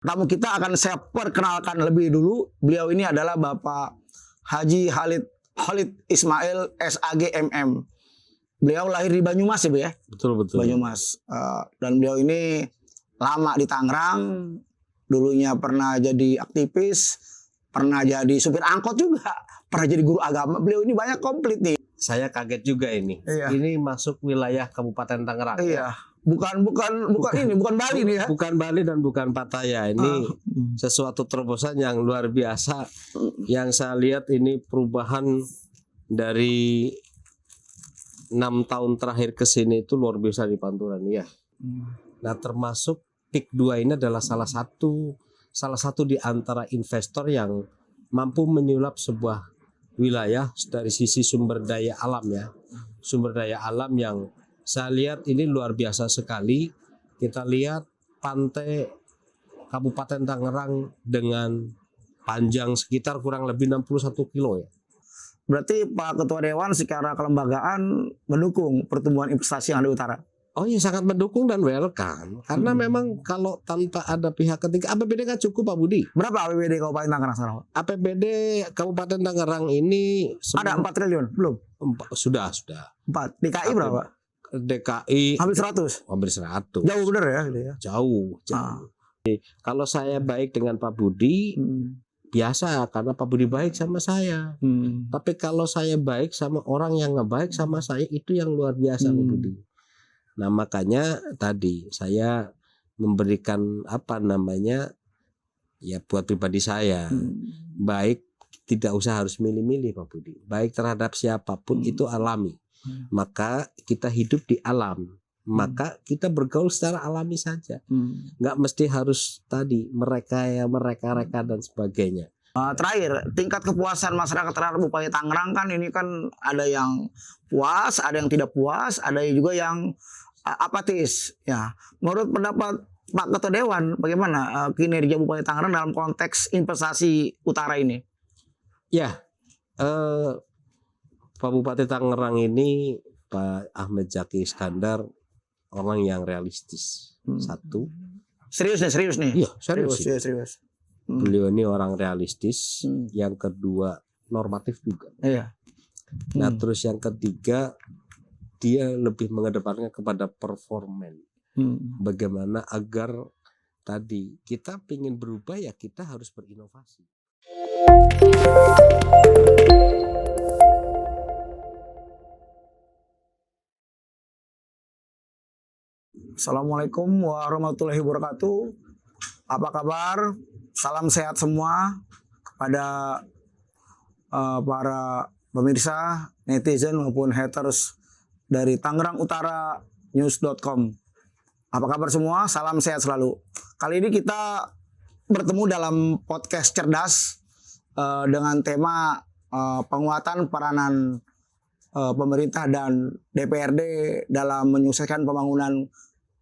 Tamu kita akan saya perkenalkan lebih dulu. Beliau ini adalah Bapak Haji Khalid Ismail SAG MM. Beliau lahir di Banyumas ya, Bu ya? Betul. Banyumas. Dan beliau ini lama di Tangerang. Dulunya pernah jadi aktivis, pernah jadi supir angkot juga, pernah jadi guru agama. Beliau ini banyak komplit nih. Saya kaget juga ini. Iya. Ini masuk wilayah Kabupaten Tangerang. Iya. Bukan Bali nih ya. Bukan Bali dan bukan Pattaya. Ini sesuatu terobosan yang luar biasa. Yang saya lihat ini perubahan dari 6 tahun terakhir ke sini itu luar biasa di Panturan ya. Nah, termasuk PIK 2 ini adalah salah satu di antara investor yang mampu menyulap sebuah wilayah dari sisi sumber daya alam ya. Sumber daya alam yang saya lihat ini luar biasa sekali. Kita lihat pantai Kabupaten Tangerang dengan panjang sekitar kurang lebih 61 kilo ya. Berarti Pak Ketua Dewan secara kelembagaan mendukung pertumbuhan investasi yang ada di utara. Oh iya, sangat mendukung dan welcome. Karena memang kalau tanpa ada pihak ketiga, APBD kan cukup Pak Budi. Berapa APBD Kabupaten Tangerang sekarang? APBD Kabupaten Tangerang ini Ada 4 triliun? Belum? Sudah. 4. DKI berapa? DKI Hampir 100. hampir 100. Jauh bener ya, gitu ya. Jauh. Kalau saya baik dengan Pak Budi, biasa karena Pak Budi baik sama saya. Tapi kalau saya baik sama orang yang nggak baik sama saya, itu yang luar biasa Pak Budi. Nah, makanya tadi saya memberikan ya buat pribadi saya, baik tidak usah harus milih-milih Pak Budi. Baik terhadap siapapun itu alami. Maka kita hidup di alam. Maka kita bergaul secara alami saja. Nggak mesti harus tadi mereka dan sebagainya. Terakhir, tingkat kepuasan masyarakat terhadap Bupati Tangerang kan ini kan ada yang puas, ada yang tidak puas, ada juga yang apatis. Ya, menurut pendapat Pak Ketua Dewan, bagaimana kinerja Bupati Tangerang dalam konteks investasi utara ini? Ya, Pak Bupati Tangerang ini Pak Ahmad Zaki Iskandar orang yang realistis. Satu. Serius nih. Iya, serius. Beliau ini orang realistis. Yang kedua, normatif juga. Iya. Nah, terus yang ketiga, dia lebih mengedepankan kepada performan. Bagaimana agar tadi kita ingin berubah ya kita harus berinovasi. Assalamualaikum warahmatullahi wabarakatuh. Apa kabar? Salam sehat semua kepada para pemirsa, netizen maupun haters dari Tangerang Utara News.com. Apa kabar semua? Salam sehat selalu. Kali ini kita bertemu dalam podcast cerdas dengan tema penguatan peranan pemerintah dan DPRD dalam menyukseskan pembangunan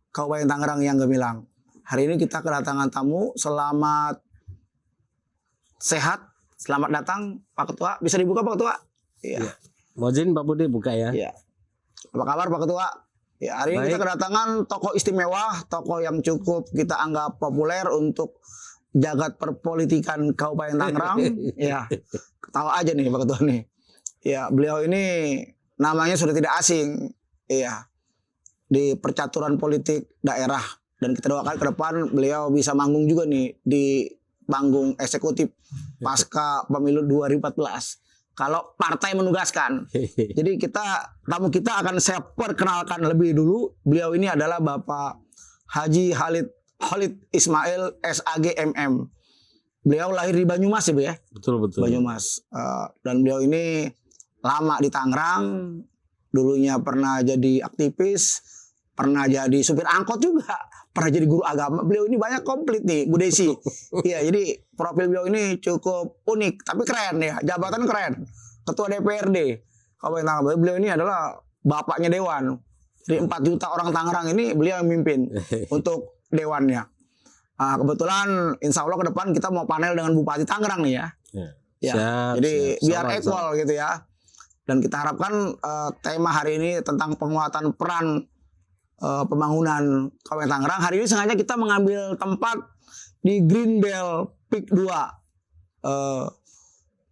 Kabupaten Tangerang yang gemilang. Hari ini kita kedatangan tamu. Selamat sehat, selamat datang Pak Ketua. Bisa dibuka Pak Ketua? Iya. Mau izin Pak Budi buka ya? Iya. Apa kabar Pak Ketua? Ya, hari ini kita kedatangan tokoh istimewa, tokoh yang cukup kita anggap populer untuk jagat perpolitikan Kabupaten Tangerang. Ya, ketawa aja nih Pak Ketua nih. Ya, beliau ini namanya sudah tidak asing. Iya. Di percaturan politik daerah, dan kita doakan ke depan beliau bisa manggung juga nih di panggung eksekutif pasca pemilu 2014 kalau partai menugaskan. Jadi tamu kita akan saya perkenalkan lebih dulu. Beliau ini adalah Bapak Haji Khalid Ismail SAG MM. Beliau lahir di Banyumas ya, Bu ya? Betul. Banyumas. Dan beliau ini lama di Tangerang. Dulunya pernah jadi aktivis, pernah jadi supir angkot juga, pernah jadi guru agama. Beliau ini banyak komplit nih, Bu Desi. Iya, jadi profil beliau ini cukup unik, tapi keren ya. Jabatan keren. Ketua DPRD Kabupaten Tangerang. Beliau ini adalah bapaknya Dewan. Jadi 4 juta orang Tangerang ini beliau yang mimpin untuk dewannya. Kebetulan insya Allah ke depan kita mau panel dengan Bupati Tangerang nih ya. Ya. Jadi biar equal gitu ya. Dan kita harapkan tema hari ini tentang penguatan peran pembangunan Kabupaten Tangerang. Hari ini sengaja kita mengambil tempat di Greenbelt Peak 2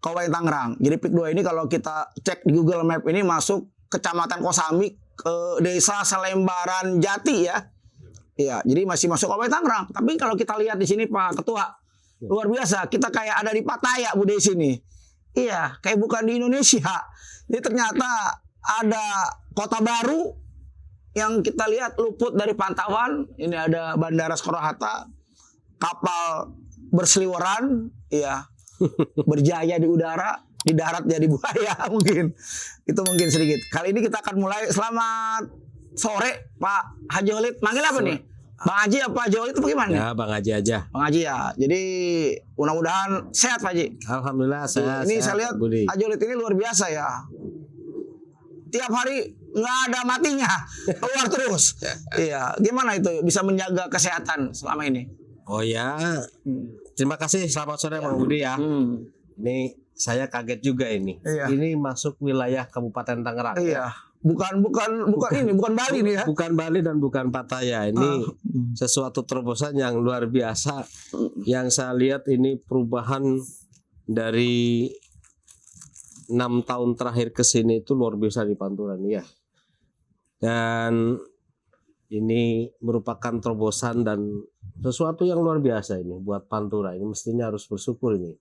Kabupaten Tangerang. Jadi Peak 2 ini kalau kita cek di Google Map ini masuk Kecamatan Kosambi ke Desa Selembaran Jati ya. Iya, jadi masih masuk Kabupaten Tangerang. Tapi kalau kita lihat di sini Pak Ketua, luar biasa. Kita kayak ada di Pattaya Bu di sini. Iya, kayak bukan di Indonesia. Jadi ternyata ada kota baru yang kita lihat luput dari pantauan. Ini ada Bandara Soekarno-Hatta, kapal berseliweran, iya, berjaya di udara, di darat jadi buaya mungkin. Itu mungkin sedikit. Kali ini kita akan mulai. Selamat sore Pak Haji Holid. Manggil apa nih? Bang Haji apa Haji Holid itu bagaimana nih? Ya, Bang Haji aja. Bang Haji ya. Jadi mudah-mudahan sehat Pak Haji. Alhamdulillah sehat. Ini saya lihat Budi. Haji Holid ini luar biasa ya. Tiap hari nggak ada matinya, keluar terus. Iya, gimana itu bisa menjaga kesehatan selama ini? Oh ya, terima kasih. Selamat sore Bang Budi ya. Ini saya kaget juga ini. Iya. Ini masuk wilayah Kabupaten Tangerang. Iya, bukan Bali nih ya. Bukan Bali dan bukan Pattaya. Ini sesuatu terobosan yang luar biasa. Yang saya lihat ini perubahan dari 6 tahun terakhir ke sini itu luar biasa di Panturan ya. Dan ini merupakan terobosan dan sesuatu yang luar biasa ini buat Pantura. Ini mestinya harus bersyukur ini.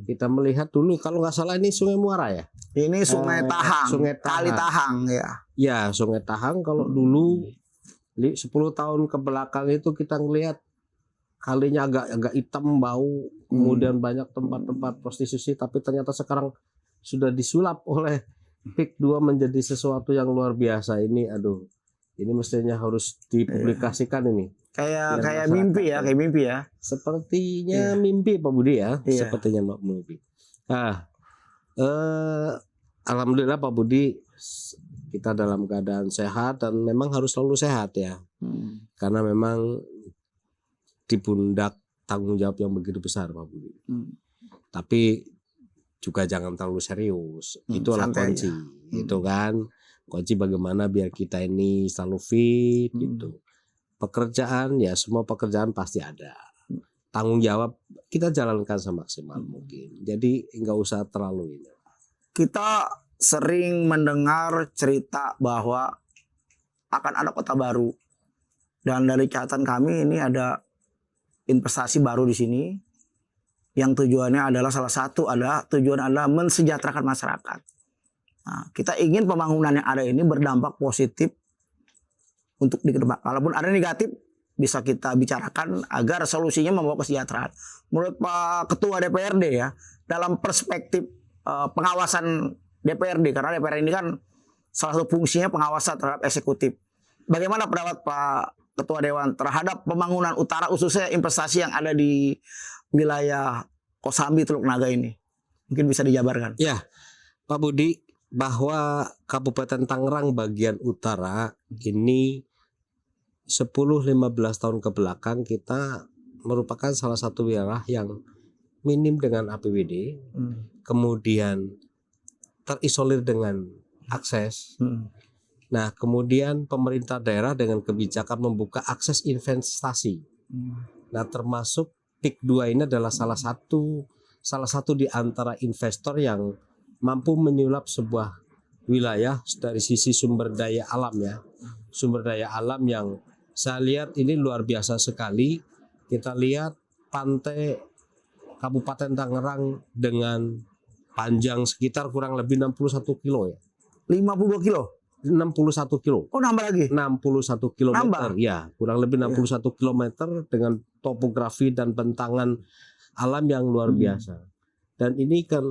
Kita melihat dulu kalau nggak salah ini Sungai Muara ya. Ini Sungai Tahang, Sungai Tahang. Kali Tahang ya. Ya, Sungai Tahang kalau dulu 10 tahun ke belakang itu kita ngelihat kalinya agak hitam bau, kemudian banyak tempat-tempat prostitusi, tapi ternyata sekarang sudah disulap oleh Peak 2 menjadi sesuatu yang luar biasa ini. Aduh, ini mestinya harus dipublikasikan ini. Kayak mimpi ya, kayak mimpi ya. Sepertinya mimpi Pak Budi ya. Iya. Sepertinya mimpi. Nah, alhamdulillah Pak Budi kita dalam keadaan sehat dan memang harus selalu sehat ya. Karena memang di pundak tanggung jawab yang begitu besar Pak Budi. Tapi juga jangan terlalu serius. Itulah kunci. Itu kan kunci bagaimana biar kita ini selalu fit gitu. Pekerjaan ya semua pekerjaan pasti ada. Tanggung jawab kita jalankan semaksimal mungkin. Jadi nggak usah terlalu ini. Kita sering mendengar cerita bahwa akan ada kota baru. Dan dari catatan kami ini ada investasi baru di sini. Yang tujuannya adalah tujuan adalah mensejahterakan masyarakat. Nah, kita ingin pembangunan yang ada ini berdampak positif untuk di depan. Kalaupun ada negatif bisa kita bicarakan agar solusinya membawa kesejahteraan. Menurut Pak Ketua DPRD ya, dalam perspektif pengawasan DPRD, karena DPR ini kan salah satu fungsinya pengawasan terhadap eksekutif. Bagaimana pendapat Pak Ketua Dewan terhadap pembangunan utara khususnya investasi yang ada di wilayah Kosambi Teluk Naga ini? Mungkin bisa dijabarkan. Ya, Pak Budi, bahwa Kabupaten Tangerang bagian utara ini 10-15 tahun ke belakang kita merupakan salah satu wilayah yang minim dengan APBD, kemudian terisolir dengan akses. Nah, kemudian pemerintah daerah dengan kebijakan membuka akses investasi. Nah, termasuk Peak 2 ini adalah salah satu di antara investor yang mampu menyulap sebuah wilayah dari sisi sumber daya alam ya. Sumber daya alam yang saya lihat ini luar biasa sekali. Kita lihat pantai Kabupaten Tangerang dengan panjang sekitar kurang lebih 61 kilo ya. 52 kilo? 61 kilo. Oh, nambah lagi? 61 kilometer. Ya, kurang lebih 61 kilometer dengan topografi dan bentangan alam yang luar biasa. Dan ini kan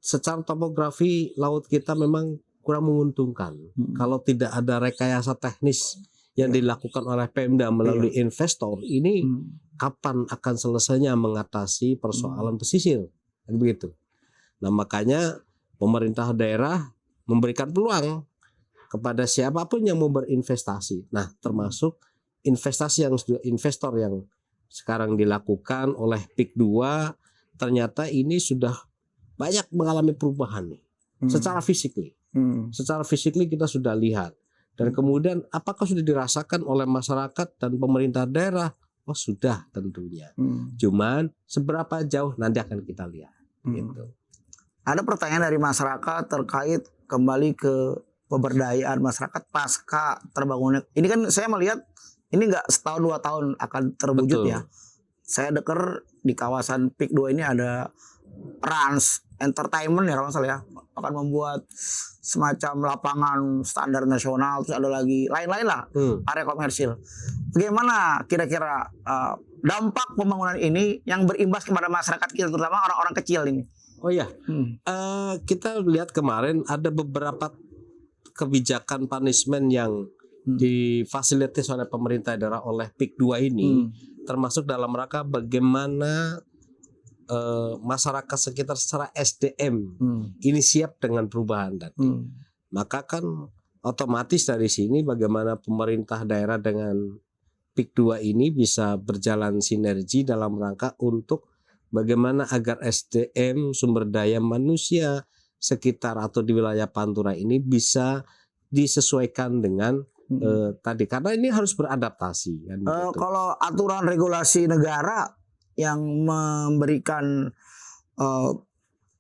secara topografi laut kita memang kurang menguntungkan. Kalau tidak ada rekayasa teknis yang dilakukan oleh Pemda melalui investor, ini kapan akan selesainya mengatasi persoalan pesisir? Kan begitu. Nah, makanya pemerintah daerah memberikan peluang kepada siapapun yang mau berinvestasi. Nah, termasuk investor yang sekarang dilakukan oleh Peak 2, ternyata ini sudah banyak mengalami perubahan nih. Secara fisikly. Secara fisikly kita sudah lihat. Dan kemudian apakah sudah dirasakan oleh masyarakat dan pemerintah daerah Oh sudah tentunya. Cuman seberapa jauh nanti akan kita lihat. Gitu. Ada pertanyaan dari masyarakat terkait kembali ke pemberdayaan masyarakat pasca terbangunnya. Ini kan saya melihat ini nggak setahun 2 tahun akan terwujud. Betul. Ya. Saya dengar di kawasan PIK 2 ini ada Rans Entertainment ya kalau nggak salah ya, akan membuat semacam lapangan standar nasional, terus ada lagi lain-lain lah area komersil. Bagaimana kira-kira dampak pembangunan ini yang berimbas kepada masyarakat kita, terutama orang-orang kecil ini? Oh iya, kita lihat kemarin ada beberapa kebijakan punishment yang difasilitasi oleh pemerintah daerah oleh PIK 2 ini, termasuk dalam rangka bagaimana masyarakat sekitar secara SDM ini siap dengan perubahan tadi. Maka kan otomatis dari sini bagaimana pemerintah daerah dengan PIK 2 ini bisa berjalan sinergi dalam rangka untuk bagaimana agar SDM sumber daya manusia sekitar atau di wilayah Pantura ini bisa disesuaikan dengan tadi, karena ini harus beradaptasi kan, gitu. Kalau aturan regulasi negara yang memberikan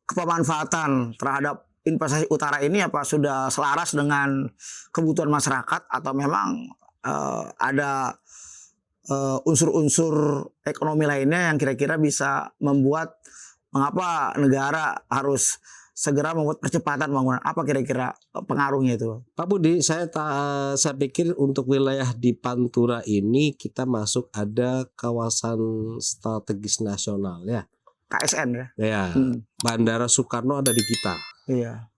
pemanfaatan terhadap investasi utara ini apa sudah selaras dengan kebutuhan masyarakat atau memang ada unsur-unsur ekonomi lainnya yang kira-kira bisa membuat mengapa negara harus segera membuat percepatan pembangunan? Apa kira-kira pengaruhnya itu? Pak Budi, saya pikir untuk wilayah di Pantura ini kita masuk ada kawasan strategis nasional ya. KSN ya. Ya, Bandara Soekarno ada di kita. Iya.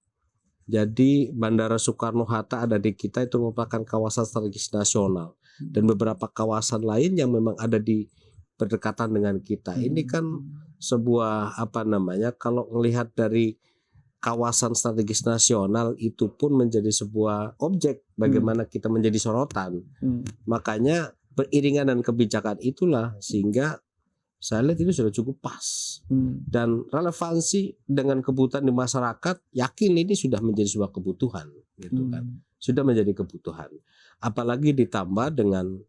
Jadi Bandara Soekarno-Hatta ada di kita, itu merupakan kawasan strategis nasional. Dan beberapa kawasan lain yang memang ada di berdekatan dengan kita. Ini kan sebuah kalau melihat dari kawasan strategis nasional itu pun menjadi sebuah objek bagaimana kita menjadi sorotan. Makanya beriringan dan kebijakan itulah sehingga saya lihat ini sudah cukup pas. Dan relevansi dengan kebutuhan di masyarakat, yakin ini sudah menjadi sebuah kebutuhan, gitu kan. Sudah menjadi kebutuhan. Apalagi ditambah dengan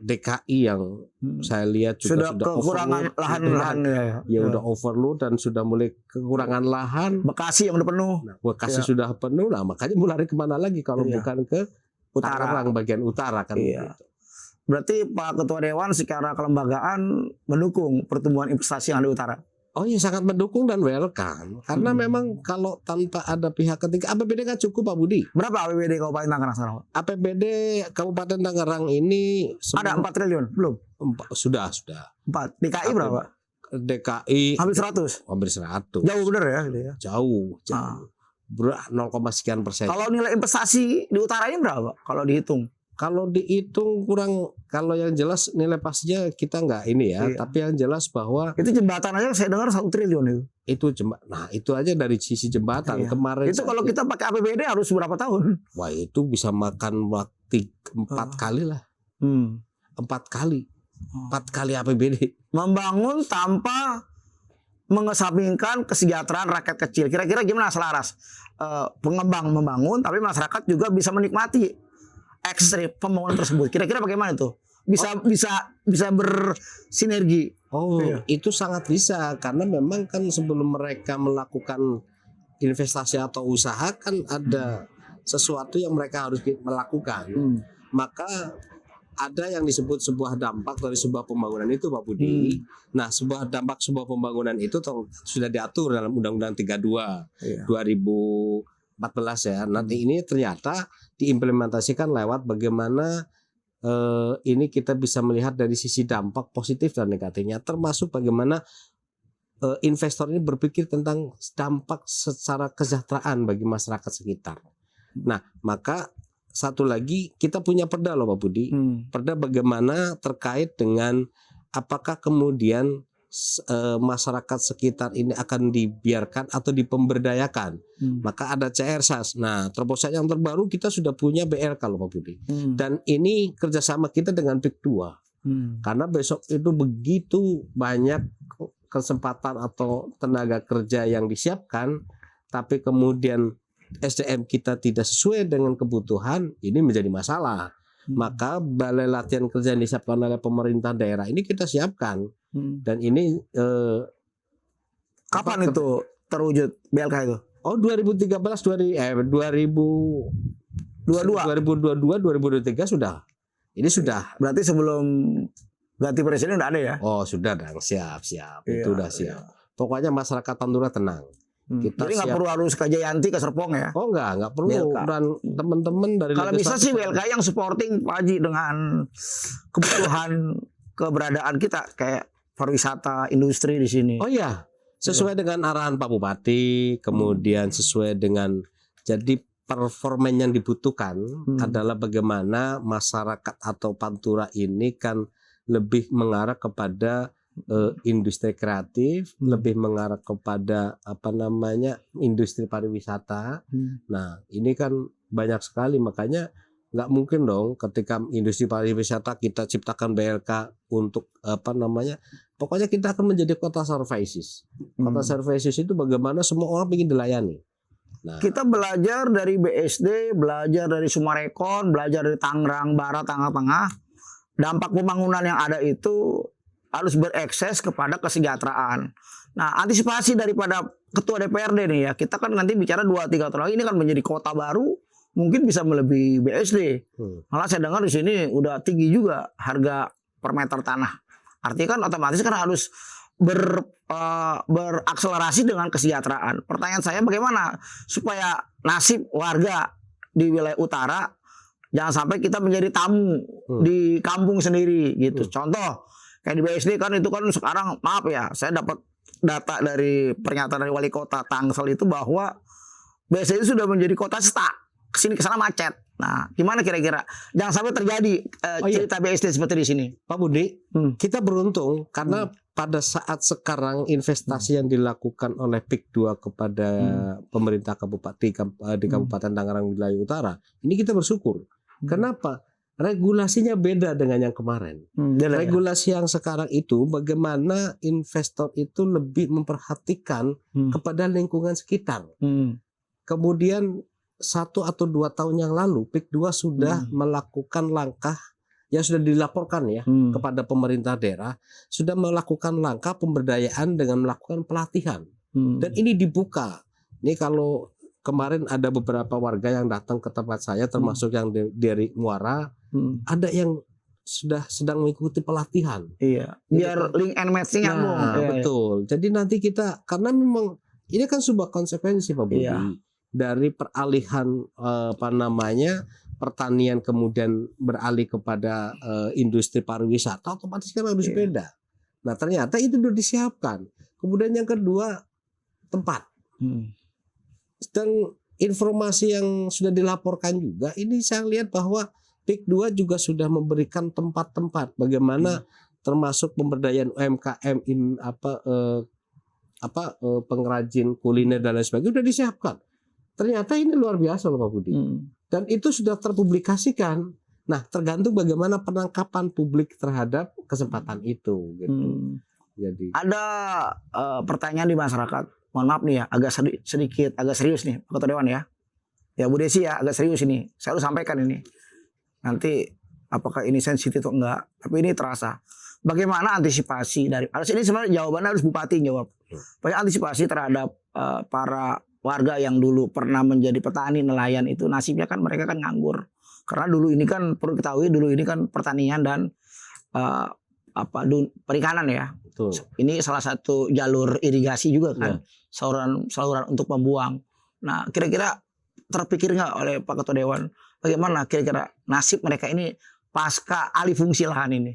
DKI yang saya lihat juga sudah kekurangan lahan ya udah overload dan sudah mulai kekurangan lahan. Bekasi yang udah penuh. Nah, Bekasi sudah penuh, nah makanya mau lari kemana lagi kalau bukan ke Tangerang bagian utara kan. Gitu. Berarti Pak Ketua Dewan secara kelembagaan mendukung pertumbuhan investasi yang ada di utara. Oh iya, sangat mendukung dan welcome. Karena memang kalau tanpa ada pihak ketiga, APBD kan cukup Pak Budi. Berapa APBD Kabupaten Tangerang sekarang? APBD Kabupaten Tangerang ini ada 4 triliun? Belum? Sudah. 4. DKI berapa? DKI hampir 100. Hampir 100. Jauh bener ya gitu ya. Jauh. 0, sekian persen. Kalau nilai investasi di utara ini berapa kalau dihitung? Kalau dihitung kurang, kalau yang jelas nilai pastinya kita nggak ini ya, tapi yang jelas bahwa itu jembatan aja saya dengar 1 triliun itu. Itu jembatan. Nah, itu aja dari sisi jembatan kemarin. Itu kalau kita pakai APBD harus berapa tahun? Wah, itu bisa makan waktu 4 kali lah. 4 kali. 4 kali APBD. Membangun tanpa mengesampingkan kesejahteraan rakyat kecil. Kira-kira gimana selaras? Pengembang membangun tapi masyarakat juga bisa menikmati ekstrim pembangunan tersebut. Kira-kira bagaimana itu? Bisa bersinergi. Itu sangat bisa karena memang kan sebelum mereka melakukan investasi atau usaha kan ada sesuatu yang mereka harus melakukan. Maka ada yang disebut sebuah dampak dari sebuah pembangunan itu Pak Budi. Nah, dampak sebuah pembangunan itu sudah diatur dalam Undang-Undang 32 2014 ya. Nanti ini ternyata diimplementasikan lewat bagaimana ini kita bisa melihat dari sisi dampak positif dan negatifnya, termasuk bagaimana investor ini berpikir tentang dampak secara kesejahteraan bagi masyarakat sekitar. Nah, maka satu lagi kita punya perda loh Pak Budi. Perda bagaimana terkait dengan apakah kemudian masyarakat sekitar ini akan dibiarkan atau dipemberdayakan. Maka ada CRSAS. Nah, terobosan yang terbaru kita sudah punya BLK loh Pak Budi. Dan ini kerjasama kita dengan PIK 2. Karena besok itu begitu banyak kesempatan atau tenaga kerja yang disiapkan, tapi kemudian SDM kita tidak sesuai dengan kebutuhan, ini menjadi masalah. Maka balai latihan kerja yang disiapkan oleh pemerintah daerah ini kita siapkan. Dan ini Kapan itu terwujud BLK itu? Oh 2022 2023 sudah. Ini sudah. Berarti sebelum ganti presiden udah ada ya? Oh sudah dong, siap. Itu udah siap. Pokoknya masyarakat Pantura tenang. Kita jadi nggak perlu harus ke Jayanti, ke Serpong ya? Oh nggak perlu. BLK. Dan teman-teman dari kalau bisa sih BLK yang supporting Pak Haji dengan kebutuhan keberadaan kita kayak pariwisata, industri di sini. Oh iya, sesuai dengan arahan Pak Bupati, kemudian sesuai dengan jadi performan yang dibutuhkan adalah bagaimana masyarakat atau Pantura ini kan lebih mengarah kepada industri kreatif, lebih mengarah kepada industri pariwisata. Nah ini kan banyak sekali, makanya nggak mungkin dong ketika industri pariwisata kita ciptakan BLK untuk pokoknya kita akan menjadi kota services. Kota services itu bagaimana semua orang ingin dilayani. Nah, kita belajar dari BSD, belajar dari Sumarekon, belajar dari Tangerang Barat, Tengah-Tengah. Dampak pembangunan yang ada itu harus berekses kepada kesejahteraan. Nah, antisipasi daripada Ketua DPRD nih ya, kita kan nanti bicara 2-3 tahun lagi ini kan menjadi kota baru, mungkin bisa melebihi BSD. Malah saya dengar di sini udah tinggi juga harga per meter tanah. Artinya kan otomatis kan harus berakselerasi dengan kesejahteraan. Pertanyaan saya bagaimana supaya nasib warga di wilayah utara jangan sampai kita menjadi tamu di kampung sendiri gitu. Contoh kayak di BSD kan itu kan sekarang maaf ya, saya dapat data dari pernyataan dari wali kota Tangsel itu bahwa BSD itu sudah menjadi kota stuck, kesini kesana macet. Nah, gimana kira-kira? Jangan sampai terjadi cerita BSD seperti di sini. Pak Budi, kita beruntung karena pada saat sekarang investasi yang dilakukan oleh PIK 2 kepada pemerintah kabupaten di Kabupaten Tangerang wilayah utara, ini kita bersyukur. Kenapa? Regulasinya beda dengan yang kemarin. Regulasi yang sekarang itu bagaimana investor itu lebih memperhatikan kepada lingkungan sekitar. Kemudian 1 atau 2 tahun yang lalu PIK 2 sudah melakukan langkah yang sudah dilaporkan ya kepada pemerintah daerah, sudah melakukan langkah pemberdayaan dengan melakukan pelatihan. Dan ini dibuka. Ini kalau kemarin ada beberapa warga yang datang ke tempat saya termasuk yang dari Muara, ada yang sudah sedang mengikuti pelatihan. Iya. Biar link and match-nya nyambung. Betul. Jadi nanti kita karena memang ini kan sebuah konsekuensi Pak Budi dari peralihan pertanian kemudian beralih kepada industri pariwisata, otomatis kan harus beda. Nah ternyata itu sudah disiapkan. Kemudian yang kedua tempat. Dan informasi yang sudah dilaporkan juga ini saya lihat bahwa PIK 2 juga sudah memberikan tempat-tempat bagaimana termasuk pemberdayaan UMKM pengrajin kuliner dan lain sebagainya sudah disiapkan. Ternyata ini luar biasa loh Pak Budi. Dan itu sudah terpublikasikan. Nah, tergantung bagaimana penangkapan publik terhadap kesempatan itu gitu. Jadi ada pertanyaan di masyarakat. Mohon maaf nih ya, agak serius nih Pak Ketua Dewan ya. Ya Bu Desi ya, agak serius ini. Saya harus sampaikan ini. Nanti apakah ini sensitif atau enggak, tapi ini terasa. Bagaimana antisipasi dari ini sebenarnya jawabannya harus Bupati jawab. Bagaimana antisipasi terhadap para warga yang dulu pernah menjadi petani nelayan itu nasibnya kan mereka kan nganggur. Karena dulu ini kan perlu diketahui dulu ini kan pertanian dan perikanan ya. betul. Ini salah satu jalur irigasi juga kan. Saluran untuk membuang. Nah, kira-kira terpikir nggak oleh Pak Ketua Dewan bagaimana kira-kira nasib mereka ini pasca alih fungsi lahan ini?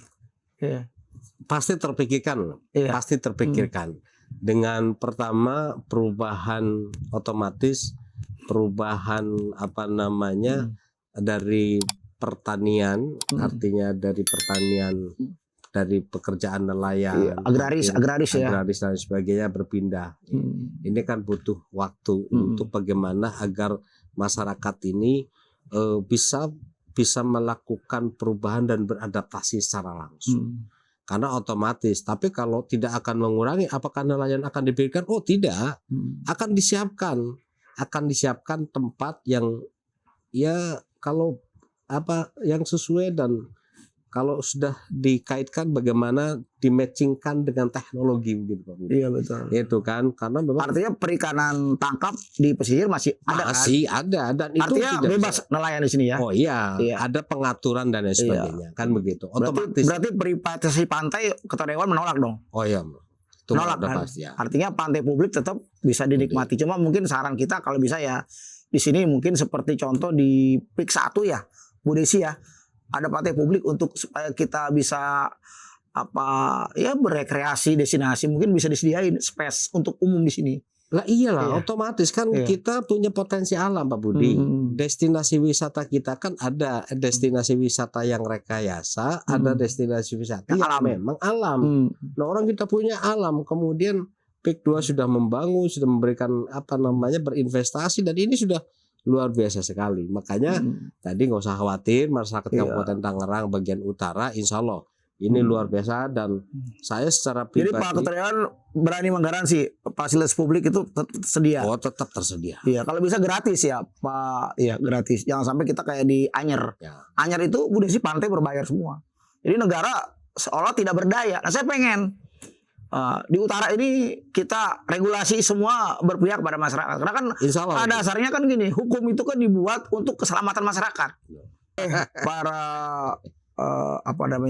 Pasti terpikirkan. Pasti terpikirkan. Dengan pertama perubahan otomatis, perubahan dari pertanian, artinya dari pertanian dari pekerjaan nelayan, agraris dan sebagainya berpindah. Ini kan butuh waktu untuk bagaimana agar masyarakat ini bisa melakukan perubahan dan beradaptasi secara langsung. Karena otomatis, tapi kalau tidak akan mengurangi, apakah nelayan akan diberikan? Oh tidak, akan disiapkan tempat yang ya kalau apa yang sesuai, dan kalau sudah dikaitkan bagaimana dimatchingkan dengan teknologi gitu Pak Budi. Iya betul. Itu kan karena memang Artinya perikanan tangkap di pesisir masih ada kan? masih ada, dan itu Artinya tidak bebas bisa. nelayan di sini ya. Oh iya, Iya. ada pengaturan dan lain sebagainya, kan begitu. Otomatis. Berarti privatisasi pantai Ketua Dewan menolak dong. Oh iya, itu Menolak udah kan? pasti ya. Artinya pantai publik tetap bisa dinikmati. Cuma mungkin saran kita kalau bisa ya di sini mungkin seperti contoh di PIK 1 ya, Bu Desi ya. Ada pantai publik untuk supaya kita bisa apa ya berekreasi, destinasi, mungkin bisa disediain space untuk umum di sini. Lah iyalah, Iya. otomatis kan Iya. kita punya potensi alam Pak Budi. Hmm. Destinasi wisata kita kan ada destinasi wisata yang rekayasa, ada destinasi wisata Yang yang alam. memang alam. Hmm. Nah, orang kita punya alam, kemudian PIK 2 sudah membangun, sudah memberikan berinvestasi, dan ini sudah luar biasa sekali. Makanya tadi nggak usah khawatir, masyarakat Iya. Kabupaten Tangerang bagian utara, insya Allah ini luar biasa, dan saya secara Jadi pribadi Pak Ketua Dewan berani menggaransi fasilitas publik itu tersedia. tetap tersedia. Iya, kalau bisa gratis ya, Pak. Iya, gratis. Jangan sampai kita kayak di Anyer. Ya. Anyer itu udah sih pantai berbayar semua. Jadi negara seolah tidak berdaya. Nah, saya pengen di utara ini kita regulasi semua berpihak pada masyarakat. Karena kan Insya Allah. pada dasarnya kan gini, hukum itu kan dibuat untuk keselamatan masyarakat. Para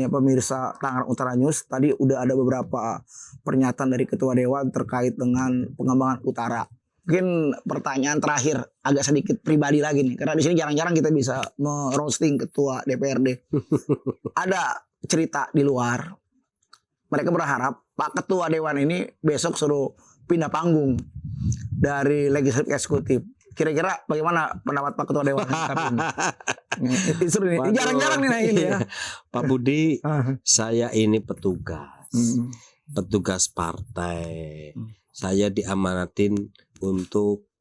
pemirsa Tangerang Utara News, tadi udah ada beberapa pernyataan dari Ketua Dewan terkait dengan pengembangan utara. Mungkin pertanyaan terakhir agak sedikit pribadi lagi nih, karena di sini jarang-jarang kita bisa merosting Ketua DPRD. Ada cerita di luar, mereka berharap Pak Ketua Dewan ini besok suruh pindah panggung dari legislatif ke eksekutif. Kira-kira bagaimana pendapat Pak Ketua Dewan? Ini jarang-jarang nih ini ya. Pak Budi, saya ini petugas partai. Saya diamanatin untuk,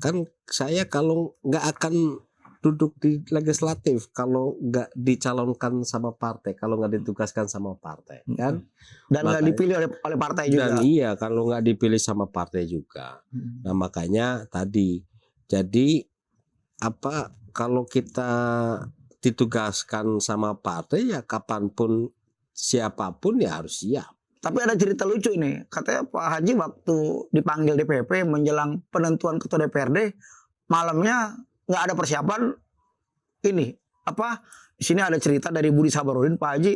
kan saya kalau nggak akan duduk di legislatif kalau nggak dicalonkan sama partai, kalau nggak ditugaskan sama partai, kan? Dan nggak dipilih oleh partai juga. Dan iya, kalau nggak dipilih sama partai juga. Nah makanya tadi, jadi kalau kita ditugaskan sama partai ya kapanpun siapapun ya harus siap. Tapi ada cerita lucu ini, katanya Pak Haji waktu dipanggil DPP menjelang penentuan Ketua DPRD, malamnya nggak ada persiapan ini di sini ada cerita dari Budi Sabarudin, Pak Haji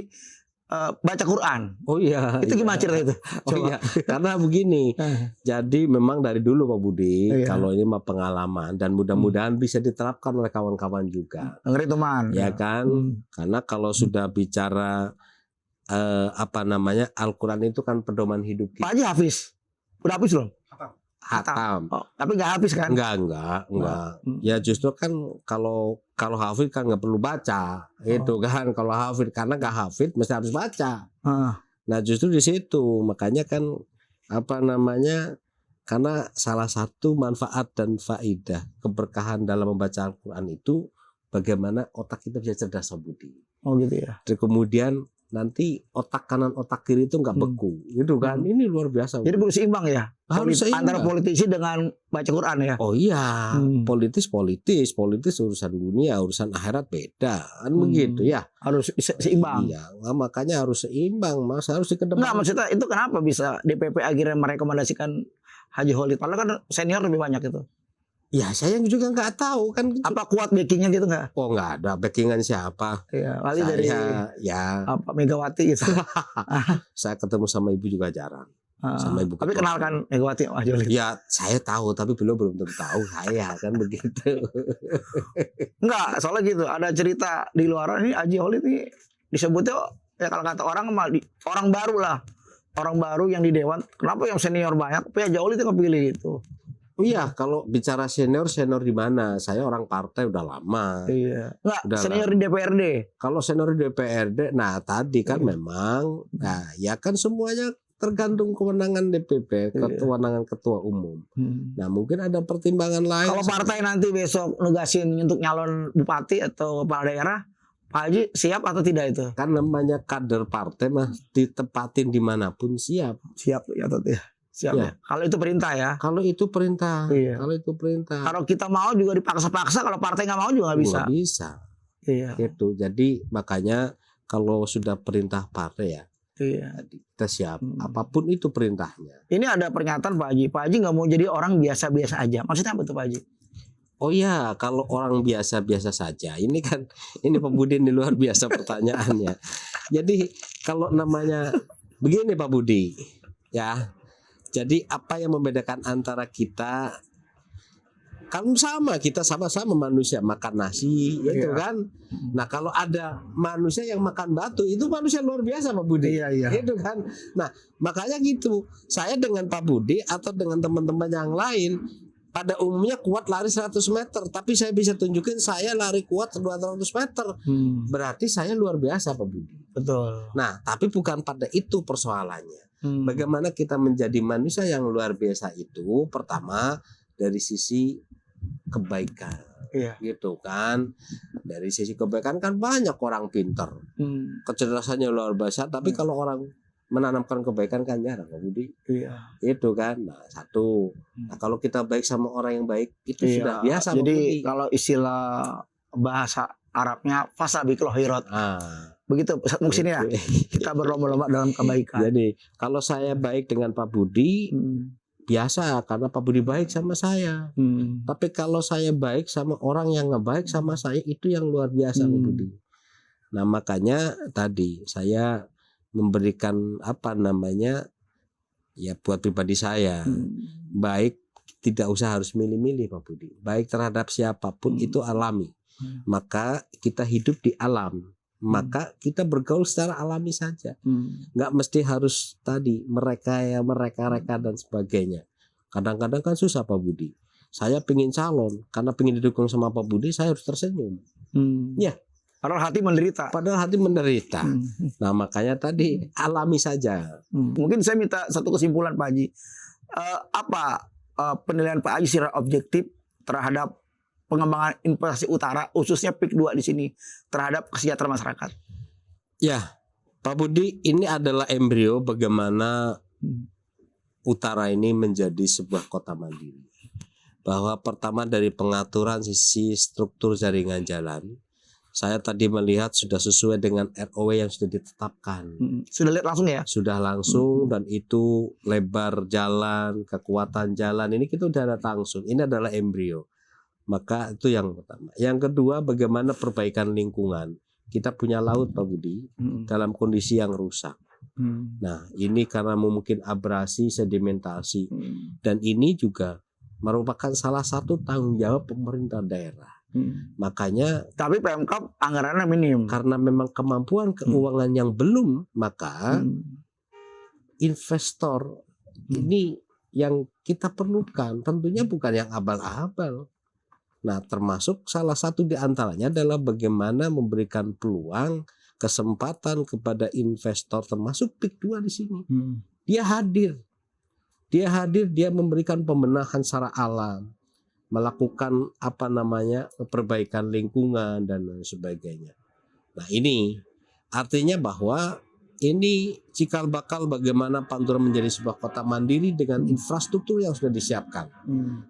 baca Quran. Oh iya. Itu gimana cerita itu? Oh iya, karena begini. Jadi memang dari dulu Pak Budi, Iya. kalau ini mah pengalaman dan mudah-mudahan bisa diterapkan oleh kawan-kawan juga. Ngeri teman. Ya kan? Karena kalau sudah bicara Al-Quran itu kan pedoman hidup Pak kita. Haji hafiz. Udah hafiz belum? Hatam. Oh, tapi nggak habis kan? Enggak. Ya justru kan kalau hafid kan nggak perlu baca, itu kan. Kalau hafid, karena nggak hafid mesti harus baca. Nah justru di situ makanya kan karena salah satu manfaat dan faidah keberkahan dalam membaca Al-Quran itu bagaimana otak kita bisa cerdas, Budi. Oh gitu ya. Dan kemudian nanti otak kanan otak kiri itu nggak beku, gitu kan? Ini luar biasa. Jadi perlu seimbang ya. Harus seimbang. Antara politisi dengan baca Quran ya. Oh iya, politis urusan dunia, urusan akhirat beda, kan begitu ya. Harus seimbang. Iya, makanya harus seimbang, Mas, harus dikedepankan. Enggak, maksudnya itu kenapa bisa DPP akhirnya merekomendasikan Haji Khalid? Padahal kan senior lebih banyak itu. Ya saya juga nggak tahu kan. Apa kuat backingnya gitu nggak? Oh nggak ada backingan siapa. Iya, kali dari ya Megawati gitu. saya ketemu sama ibu juga jarang. Sama ibu. Tapi kenalkan Megawati Haji Khalid. Ya saya tahu, tapi beliau belum tentu tahu saya, kan begitu. Enggak, soalnya gitu. Ada cerita di luar ini Haji Khalid ini disebutnya ya kalau kata orang orang baru lah. Orang baru yang di dewan. Kenapa yang senior banyak? Tapi Haji Khalid itu kepilih gitu. Oh iya, kalau bicara senior di mana? Saya orang partai udah lama. Iya. Enggak, Udah senior lama. di DPRD. Kalau senior di DPRD, nah tadi kan memang, nah ya kan semuanya tergantung kewenangan DPP, kewenangan ketua umum. Nah mungkin ada pertimbangan lain. Kalau partai nanti besok nugasin untuk nyalon bupati atau kepala daerah, Pak Haji siap atau tidak itu? Kan namanya kader partai mah ditempatin dimanapun siap. Siap ya atau tidak? Siap Ya. ya. Kalau itu perintah ya. Kalau itu perintah, Iya. kalau itu perintah. Kalau kita mau juga dipaksa-paksa, kalau partai nggak mau juga nggak bisa. Nggak bisa. Iya. Gitu. Jadi makanya kalau sudah perintah partai ya, Iya. kita siap apapun itu perintahnya. Ini ada pernyataan Pak Haji. Pak Haji nggak mau jadi orang biasa-biasa aja. Maksudnya apa tuh Pak Haji? Oh ya, kalau orang biasa-biasa saja, ini kan ini Pak Budi ini luar biasa pertanyaannya. Jadi kalau namanya begini Pak Budi, ya. Jadi apa yang membedakan antara kita, kan kita sama-sama manusia makan nasi, itu kan. Nah kalau ada manusia yang makan batu, itu manusia luar biasa Pak Budi, itu kan. Nah makanya gitu, saya dengan Pak Budi atau dengan teman-teman yang lain pada umumnya kuat lari 100 meter, tapi saya bisa tunjukin saya lari kuat 200 meter. Berarti saya luar biasa Pak Budi. Betul. Nah, tapi bukan pada itu persoalannya. Bagaimana kita menjadi manusia yang luar biasa itu, pertama dari sisi kebaikan. Gitu kan. Dari sisi kebaikan kan banyak orang pintar. Kecerdasannya luar biasa, tapi kalau orang menanamkan kebaikan kan jarang Pak Budi. Itu kan. Nah, satu. Nah, kalau kita baik sama orang yang baik itu sudah biasa. Jadi kalau istilah bahasa Arabnya fasabiqul khairat. Begitu mungkin ya. Kita berlomba-lomba dalam kebaikan. Jadi kalau saya baik dengan Pak Budi biasa karena Pak Budi baik sama saya. Tapi kalau saya baik sama orang yang nggak baik sama saya, itu yang luar biasa Pak Budi. Nah, makanya tadi saya memberikan ya buat pribadi saya, baik tidak usah harus milih-milih Pak Budi, baik terhadap siapapun itu alami. Maka kita hidup di alam, maka kita bergaul secara alami saja, nggak mesti harus tadi mereka dan sebagainya. Kadang-kadang kan susah Pak Budi, saya pengen calon karena pengen didukung sama Pak Budi, saya harus tersenyum. Ya, padahal hati menderita. Nah, makanya tadi alami saja. Mungkin saya minta satu kesimpulan Pak Haji. Apa penilaian Pak Haji secara objektif terhadap pengembangan investasi utara, khususnya PIK 2 di sini, terhadap kesejahteraan masyarakat? Ya, Pak Budi, ini adalah embrio bagaimana utara ini menjadi sebuah kota mandiri. Bahwa pertama dari pengaturan sisi struktur jaringan jalan, saya tadi melihat sudah sesuai dengan ROW yang sudah ditetapkan. Sudah lihat langsung ya? Sudah langsung, dan itu lebar jalan, kekuatan jalan, ini kita sudah lihat langsung. Ini adalah embrio. Maka itu yang pertama. Yang kedua, bagaimana perbaikan lingkungan. Kita punya laut Pak Budi dalam kondisi yang rusak. Nah, ini karena mungkin abrasi, sedimentasi. Dan ini juga merupakan salah satu tanggung jawab pemerintah daerah. Makanya, tapi Pemkab anggarannya minim. Karena memang kemampuan keuangan yang belum, maka investor ini yang kita perlukan tentunya bukan yang abal-abal. Nah, termasuk salah satu di antaranya adalah bagaimana memberikan peluang, kesempatan kepada investor, termasuk PIK 2 di sini. Dia hadir, dia memberikan pembenahan secara alam, melakukan perbaikan lingkungan dan lain sebagainya. Nah, ini artinya bahwa ini cikal bakal bagaimana Pantura menjadi sebuah kota mandiri dengan infrastruktur yang sudah disiapkan.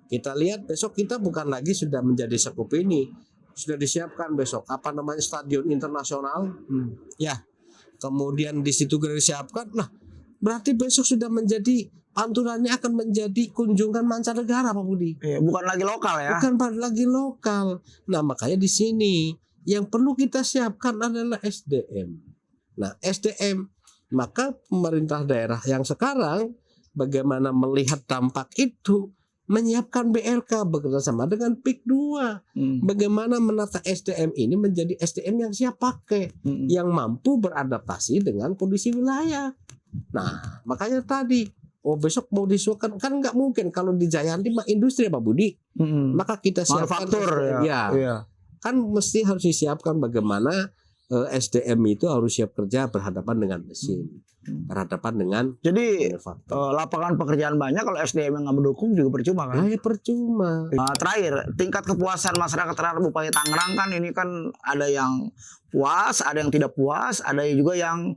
Kita lihat besok kita bukan lagi sudah menjadi sekup ini, sudah disiapkan besok stadion internasional. Ya, kemudian di situ sudah disiapkan. Nah, berarti besok sudah menjadi Pantura ini akan menjadi kunjungan mancanegara Pak Budi. Bukan lagi lokal ya. Bukan lagi lokal. Nah, makanya di sini yang perlu kita siapkan adalah SDM. Nah, SDM, maka pemerintah daerah yang sekarang bagaimana melihat dampak itu, menyiapkan BLK bekerjasama dengan PIK 2. Bagaimana menata SDM ini menjadi SDM yang siap pakai, yang mampu beradaptasi dengan kondisi wilayah. Nah, makanya tadi, besok mau disuakan, kan nggak mungkin kalau di Jayanti industri Pak Budi. Maka kita siapkan manufaktur ya. Kan mesti harus disiapkan bagaimana SDM itu harus siap kerja berhadapan dengan mesin, berhadapan dengan. Jadi lapangan pekerjaan banyak, kalau SDM yang nggak mendukung juga percuma kan? Percuma. Terakhir, tingkat kepuasan masyarakat terhadap Bupati Tangerang kan ini kan ada yang puas, ada yang tidak puas, ada juga yang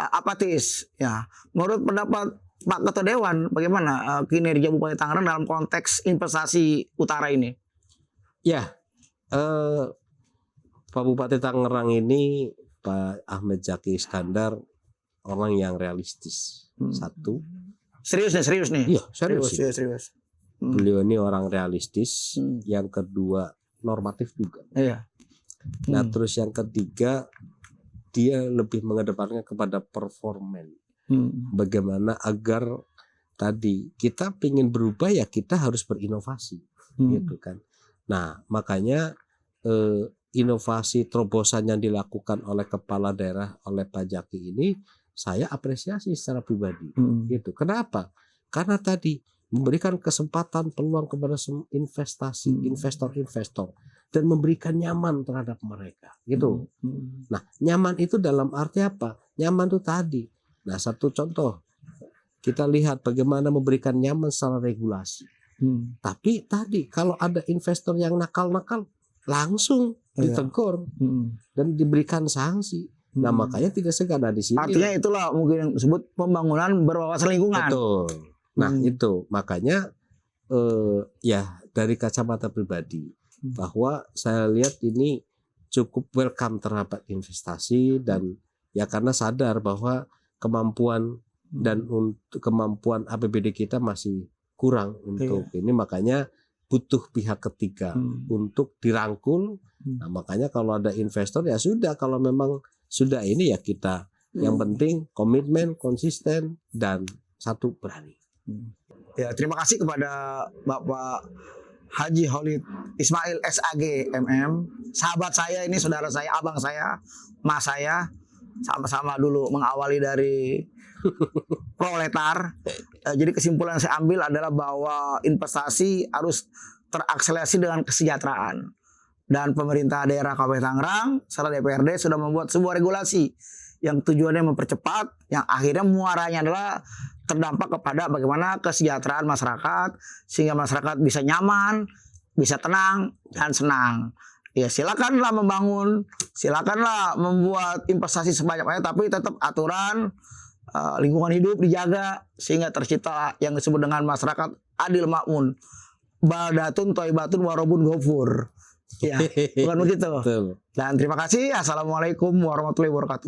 apatis. Ya, menurut pendapat Pak Ketua Dewan, bagaimana kinerja Bupati Tangerang dalam konteks investasi utara ini? Ya. Pak Bupati Tangerang ini, Pak Ahmed Zaki Iskandar, orang yang realistis. Satu. Serius nih. Iya, Serius. Beliau ini orang realistis. Yang kedua, normatif juga. Iya. Nah, terus yang ketiga, dia lebih mengedepankan kepada performan. Bagaimana agar tadi kita ingin berubah, ya kita harus berinovasi, gitu kan. Nah, makanya inovasi terobosan yang dilakukan oleh kepala daerah, oleh Pak Zaki ini, saya apresiasi secara pribadi. Gitu. Kenapa? Karena tadi memberikan kesempatan peluang kepada investasi, investor-investor, dan memberikan nyaman terhadap mereka. Gitu. Nah, nyaman itu dalam arti apa? Nyaman itu tadi. Nah, satu contoh, kita lihat bagaimana memberikan nyaman secara regulasi. Tapi tadi kalau ada investor yang nakal-nakal, langsung ditegur dan diberikan sanksi. Nah, makanya tidak segan di sini. Artinya itulah mungkin yang disebut pembangunan berwawasan lingkungan. Betul. Nah, itu makanya ya dari kacamata pribadi bahwa saya lihat ini cukup welcome terhadap investasi, dan ya karena sadar bahwa kemampuan dan untuk kemampuan APBD kita masih kurang untuk ini, makanya butuh pihak ketiga untuk dirangkul. Nah, makanya kalau ada investor ya sudah, kalau memang sudah ini ya kita yang penting komitmen, konsisten, dan satu berani. Ya, terima kasih kepada Bapak Haji Khalid Ismail SAG MM, sahabat saya ini, saudara saya, abang saya, mas saya, sama-sama dulu mengawali dari proletar. Jadi kesimpulan yang saya ambil adalah bahwa investasi harus terakselerasi dengan kesejahteraan. Dan pemerintah daerah Kabupaten Tangerang serta DPRD sudah membuat sebuah regulasi yang tujuannya mempercepat, yang akhirnya muaranya adalah terdampak kepada bagaimana kesejahteraan masyarakat, sehingga masyarakat bisa nyaman, bisa tenang, dan senang. Ya, silakanlah membangun, silakanlah membuat investasi sebanyak-banyaknya, tapi tetap aturan lingkungan hidup dijaga sehingga tercipta yang disebut dengan masyarakat adil makmur. Baldatun thayyibatun warobun ghafur. Ya, bukan begitu. Dan terima kasih. Assalamualaikum warahmatullahi wabarakatuh.